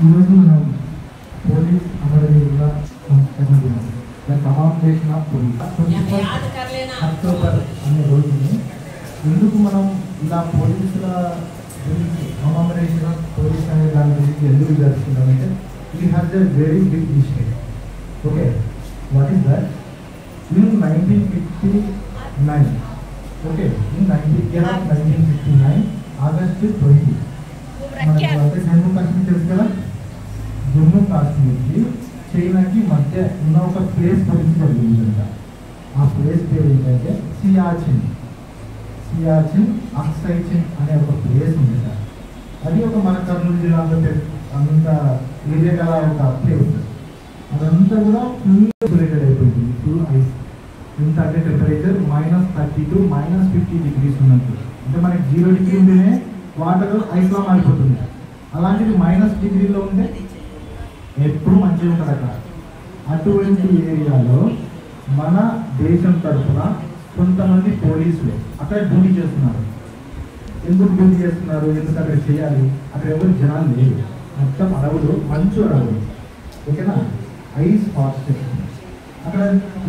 ఈరోజు మనం పోలీస్ అమరవీరుల సంస్కరణ దినం ద కమాండేషన్ ఆఫ్ పోలీస్ అక్టోబర్ అనే రోజుని ఎందుకు మనం ఇలా పోలీసుల గురించి కమాండేషన్ ఆఫ్ పోలీస్ అనే దాని గురించి ఎందుకు జరుపుకుంటామంటే it has a very big history. Okay, what is that? In 1959, okay, in 1959 August 20 మనకు అంటే జమ్మూ కాశ్మీర్ తెలుసు కదా, జమ్మూ కాశ్మీర్కి చైనాకి మధ్య ఉన్న ఒక ప్లేస్ గురించి జరిగిందంట. ఆ ప్లేస్ పేరు ఏంటంటే సియాచిన్ అక్సైచిన్ అనే ఒక ప్లేస్ ఉందంట. అది ఒక మన కర్నూలు జిల్లాలో అంత ఏరియా గల ఒక ప్లేస్. అదంతా కూడా ఫుల్ రిలేటెడ్ అయిపోయింది, ఫుల్ ఐస్. ఎంత అంటే టెంపరేచర్ -30 to -50 degrees ఉన్నట్టు. అంటే మనకి 0 degree ఉంటేనే వాటర్ ఐస్లా మారిపోతుంది. అలాంటిది -డిగ్రీలో ఉంటే ఎప్పుడు మంచిగా ఉంటుంది అక్కడ. అటువంటి ఏరియాలో మన దేశం తరఫున కొంతమంది పోలీసులు అక్కడ డ్యూటీ చేస్తున్నారు. ఎందుకు డ్యూటీ చేస్తున్నారు? ఎందుకు అక్కడ చేయాలి? అక్కడ ఎవరు జనాలు లేరు, మొత్తం అడవులు, మంచు అడవులు, ఓకేనా, ఐస్ ఫాస్ట్. అక్కడ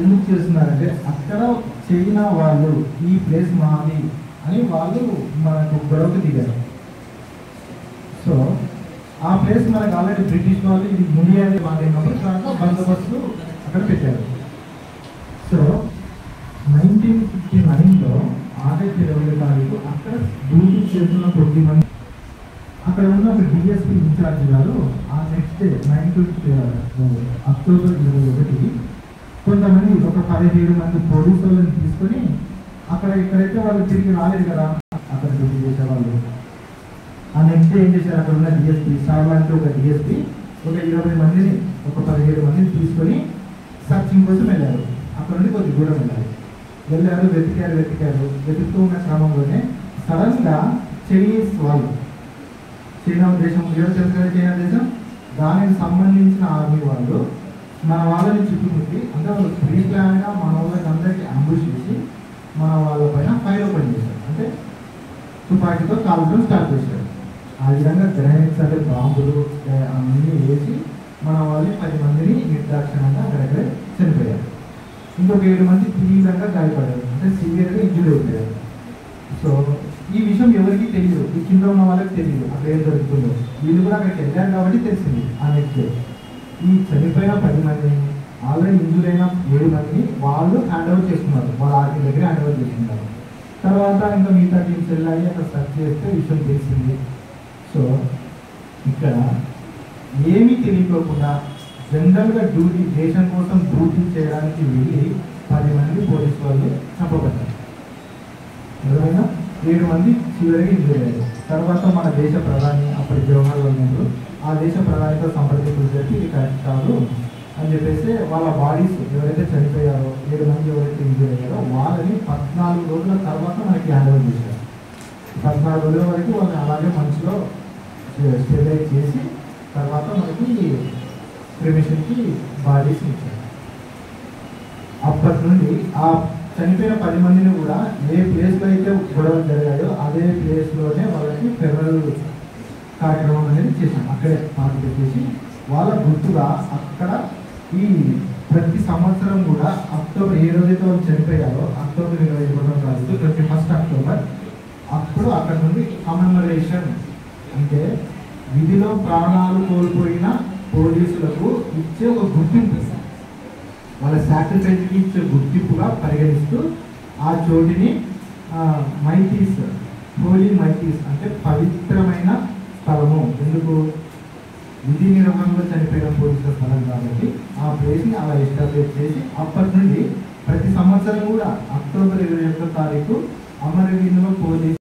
ఎందుకు చేస్తున్నారంటే అక్కడ చైనా వాళ్ళు ఈ ప్లేస్ మాది అని వాళ్ళు మనకు గొడవకు దిగారు. సో ఆ ప్లేస్ మనకు ఆల్రెడీ బ్రిటిష్ వాళ్ళు ఇది ఇండియా మాట్లాడినప్పుడు దాంట్లో బందోబస్తు అక్కడ పెట్టారు. సో 1959లో ఆగస్టు 20 తారీఖు అక్కడ డ్యూటీ చేస్తున్న కొద్ది మంది అక్కడ ఉన్న ఒక డిఎస్పీ ఇన్ఛార్జ్ గారు ఆ నెక్స్ట్ డే 9 అక్టోబర్ 21 కొంతమంది ఒక 17 మంది పోలీసు వాళ్ళని తీసుకొని అక్కడ ఎక్కడైతే వాళ్ళు తిరిగి రాలేదు కదా అక్కడ డ్యూటీ చేసేవాళ్ళు, ఆ నెక్స్ట్ డే ఏం చేశారు, అక్కడ ఉన్న డిఎస్పీ సార్లాంటి ఒక డిఎస్పీ ఒక 20 మందిని ఒక 17 మందిని తీసుకొని సర్చింగ్ కోసం వెళ్ళారు. అక్కడ నుండి కొద్ది దూరం వెళ్ళారు, వెతుకుతూ ఉన్న క్రమంలోనే సడన్గా చైనీస్ వాళ్ళు, చైనా దేశం తెలుసు కదా, చైనా దేశం, దానికి సంబంధించిన ఆర్మీ వాళ్ళు మన వాళ్ళని చుట్టుముట్టి, అంటే వాళ్ళు ప్రీ ప్లాన్గా మన వాళ్ళకి అందరికీ అంబుష్ చేసి మన వాళ్ళ పైన ఫైర్ ఓపెన్ చేశారు. అంటే తుపాకీతో కాల్చడం స్టార్ట్ చేశారు. ఆ విధంగా గ్రెనేడ్స్ అంటే బాంబులు అన్నీ వేసి మన వాళ్ళని 10 మందిని నిర్దాక్షిణంగా అక్కడక్కడే చనిపోయారు. ఇంకొక 7 మంది తీవ్రంగా గాయపడ్డారు, అంటే సివియర్గా ఇంజూర్ అయిపోయారు. సో ఈ విషయం ఎవరికి తెలియదు, ఈ కింద ఉన్న వాళ్ళకి తెలియదు అక్కడ ఏం జరుగుతుందో. వీళ్ళు కూడా అక్కడికి వెళ్ళారు కాబట్టి తెలిసింది. ఆ నెక్స్ట్ డే ఈ చనిపోయిన 10 మందిని, ఆల్రెడీ ఇంజూర్ అయిన 7 మందిని వాళ్ళు హ్యాండ్ ఓవర్ చేసుకున్నారు, వాళ్ళ ఆర్మీ దగ్గర హ్యాండ్ ఓవర్ చేసుకున్నారు. తర్వాత ఇంకా మిగతా టీమ్స్ వెళ్ళాలి, అక్కడ సర్చ్ చేస్తే విషయం తెలిసింది. సో ఇక్కడ ఏమీ తెలియకోకుండా జనరల్గా డ్యూటీ, దేశం కోసం డ్యూటీ చేయడానికి వెళ్ళి 10 మంది పోలీసు వాళ్ళు చంపబడ్డారు. ఎవరైనా 7 మంది చివరికి ఇంజూర్ అయ్యారు. తర్వాత మన దేశ ప్రధాని అప్పటి జవహర్లాల్ నెహ్రూ ఆ దేశ ప్రధానితో సంప్రదింపులు జరిపి ఇది కరెక్ట్ కాదు అని చెప్పేసి వాళ్ళ బాడీస్ ఎవరైతే చనిపోయారో 7 మంది ఎవరైతే ఇంజూర్ అయ్యారో వాళ్ళని 14 రోజుల తర్వాత మనకి హ్యాండ్ ఓవర్ చేశారు. 14 రోజుల వరకు వాళ్ళని అలాగే మంచిలో స్టెరిలైజ్ చేసి తర్వాత మనకి క్రిమిషన్కి బాడీస్ ఇచ్చారు. అప్పటి నుండి ఆ చనిపోయిన 10 మందిని కూడా ఏ ప్లేస్లో అయితే గొడవలు జరిగాయో అదే ప్లేస్లోనే వాళ్ళకి ఫెడరల్ కార్యక్రమం అనేది చేశాం. అక్కడే పార్టీ పెట్టేసి వాళ్ళ గుర్తుగా అక్కడ ఈ ప్రతి సంవత్సరం కూడా అక్టోబర్ ఏ రోజైతే వాళ్ళు చనిపోయారో అక్టోబర్ 21వ తారీఖు 21 అక్టోబర్ అప్పుడు అక్కడ నుండి కమెమరేషన్, అంటే విధిలో ప్రాణాలు కోల్పోయిన పోలీసులకు ఇచ్చే ఒక గుర్తింపు, వాళ్ళ సాక్రిఫైస్కి ఇచ్చే గుర్తింపుగా పరిగణిస్తూ ఆ చోటిని మైటీస్, హోలీ మైటీస్ అంటే పవిత్రమైన స్థలము, ఎందుకు విధి నిర్వహణలో చనిపోయిన పోలీసుల స్థలం కాబట్టి ఆ ప్లేస్ని అలా ఎస్టాబ్లిష్ చేసి అప్పటి నుండి ప్రతి సంవత్సరం కూడా అక్టోబర్ 21వ తారీఖు అమరవీరుల పోలీసు